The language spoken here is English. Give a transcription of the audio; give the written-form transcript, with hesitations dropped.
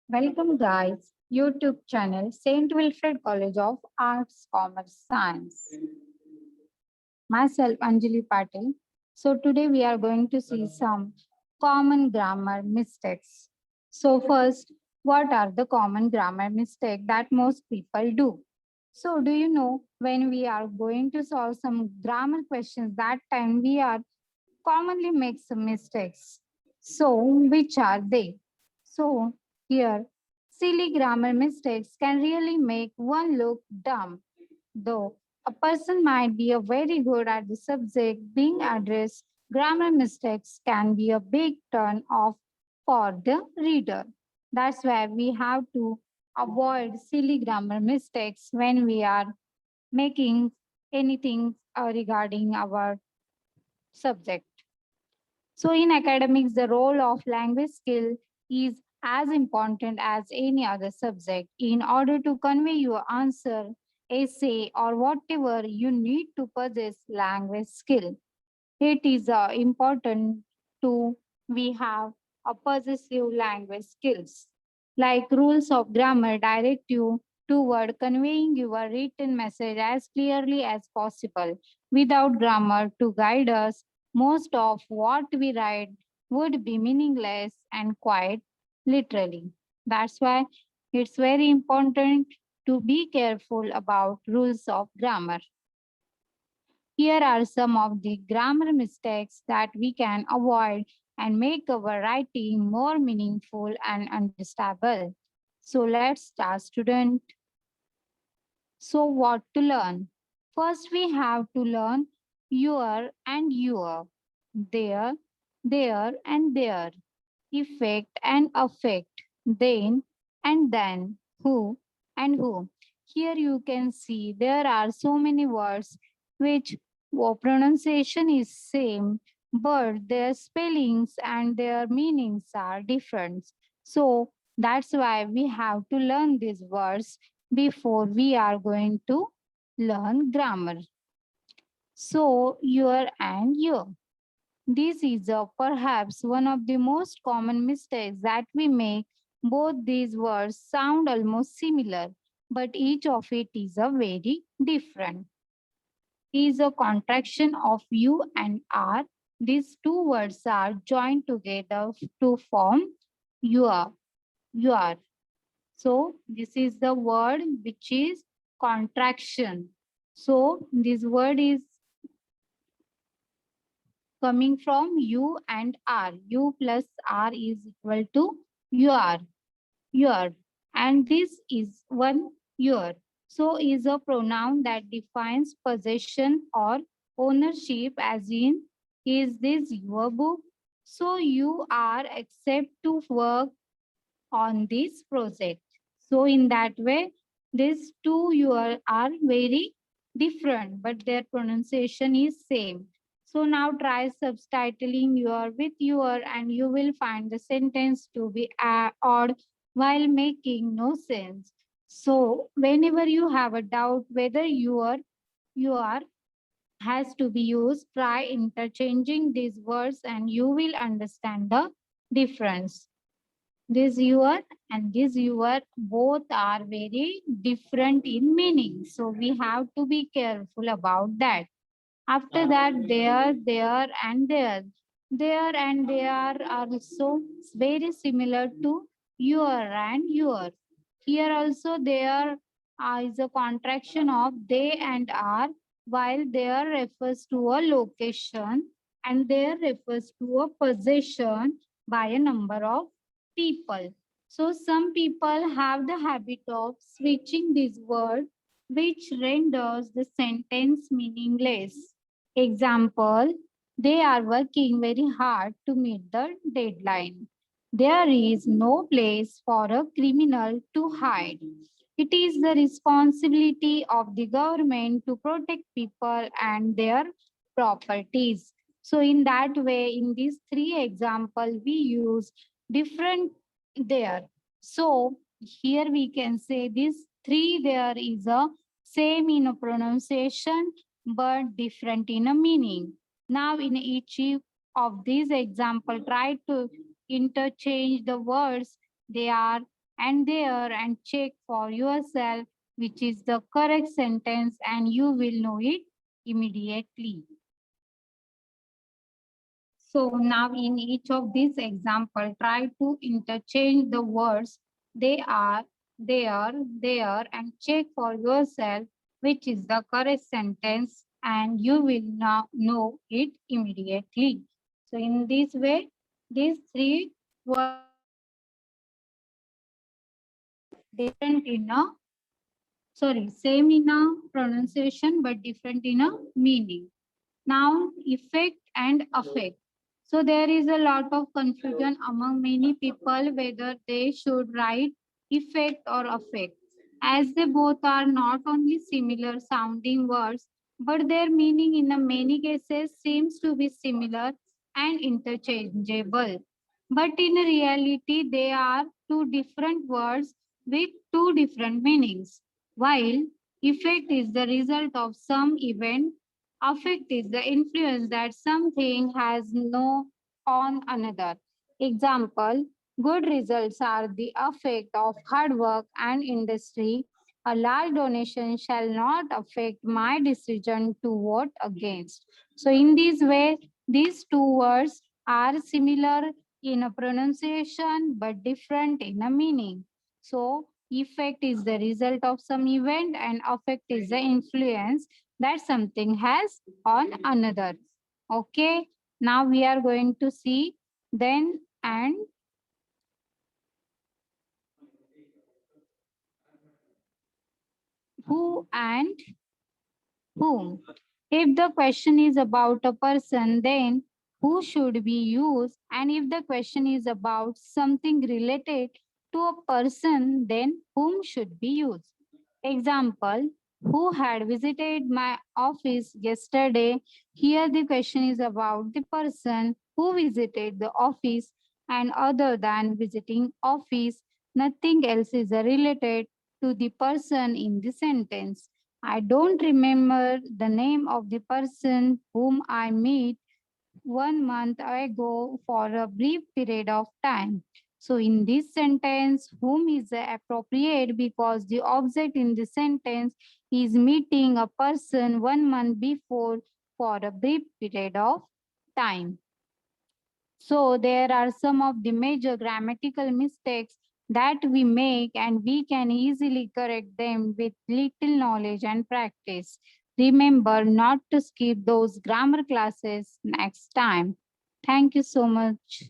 Welcome guys, YouTube channel St. Wilfred College of Arts, Commerce, Science. Myself Anjali Patil. So today we are going to see some common grammar mistakes. So first, what are the common grammar mistakes that most people do? So do you know when we are going to solve some grammar questions that time we are commonly make some mistakes. So, which are they? So, here, silly grammar mistakes can really make one look dumb, though a person might be a very good at the subject being addressed. Grammar mistakes can be a big turn off for the reader. That's why we have to avoid silly grammar mistakes when we are making anything regarding our subject. So, in academics, the role of language skill is as important as any other subject. In order to convey your answer, essay, or whatever, you need to possess language skill. It is important to we have a possessive language skills. Like rules of grammar direct you toward conveying your written message as clearly as possible. Without grammar to guide us, most of what we write would be meaningless and quite literally. That's why it's very important to be careful about rules of grammar. Here are some of the grammar mistakes that we can avoid and make our writing more meaningful and understandable. So let's start, student. So what to learn? First, we have to learn your and your, there, and there, effect and affect, then and then, who and who. Here you can see there are so many words which pronunciation is same, but their spellings and their meanings are different. So that's why we have to learn these words before we are going to learn grammar. So your and your. This is perhaps one of the most common mistakes that we make. Both these words sound almost similar, but each of it is a very different. Is a contraction of you and are. These two words are joined together to form you are. You are. So this is the word which is contraction. So this word is coming from you and are. You plus are is equal to your, your. And this is one your. So is a pronoun that defines possession or ownership, as in, is this your book? So you are accept to work on this project. So in that way, these two your are very different, but their pronunciation is same. So now try subtitling your with your and you will find the sentence to be odd while making no sense. So whenever you have a doubt whether you are has to be used, try interchanging these words and you will understand the difference. This your and this your both are very different in meaning. So we have to be careful about that. After that, there, and there. There and there are also very similar to your and your. Here also there is a contraction of they and are, while there refers to a location and there refers to a possession by a number of people. So some people have the habit of switching this word which renders the sentence meaningless. Example, they are working very hard to meet the deadline. There is no place for a criminal to hide. It is the responsibility of the government to protect people and their properties. So in that way, in these three examples, we use different there. So here we can say this three there is a same in a pronunciation but different in a meaning. Now in each of these example, try to interchange the words. They are and there and check for yourself which is the correct sentence, and you will know it immediately. So now in each of these example, try to interchange the words they are, there, and check for yourself which is the correct sentence, and you will now know it immediately. So in this way, these three words different in a, same in a pronunciation but different in a meaning. Now, effect and affect. So there is a lot of confusion among many people whether they should write effect or affect, as they both are not only similar sounding words, but their meaning in a many cases seems to be similar and interchangeable. But in reality, they are two different words with two different meanings. While effect is the result of some event, affect is the influence that something has no on another. Example, good results are the effect of hard work and industry. A large donation shall not affect my decision to vote against. So in this way, these two words are similar in a pronunciation but different in a meaning. So effect is the result of some event and affect is the influence that something has on another. Okay, now we are going to see then and who and whom. If the question is about a person, then who should be used? And if the question is about something related to a person, then whom should be used? Example, who had visited my office yesterday? Here the question is about the person who visited the office, and other than visiting office, nothing else is related to the person in the sentence. I don't remember the name of the person whom I met 1 month ago for a brief period of time. So in this sentence, whom is appropriate because the object in the sentence is meeting a person 1 month before for a brief period of time. So there are some of the major grammatical mistakes that we make, and we can easily correct them with little knowledge and practice. Remember not to skip those grammar classes next time. Thank you so much.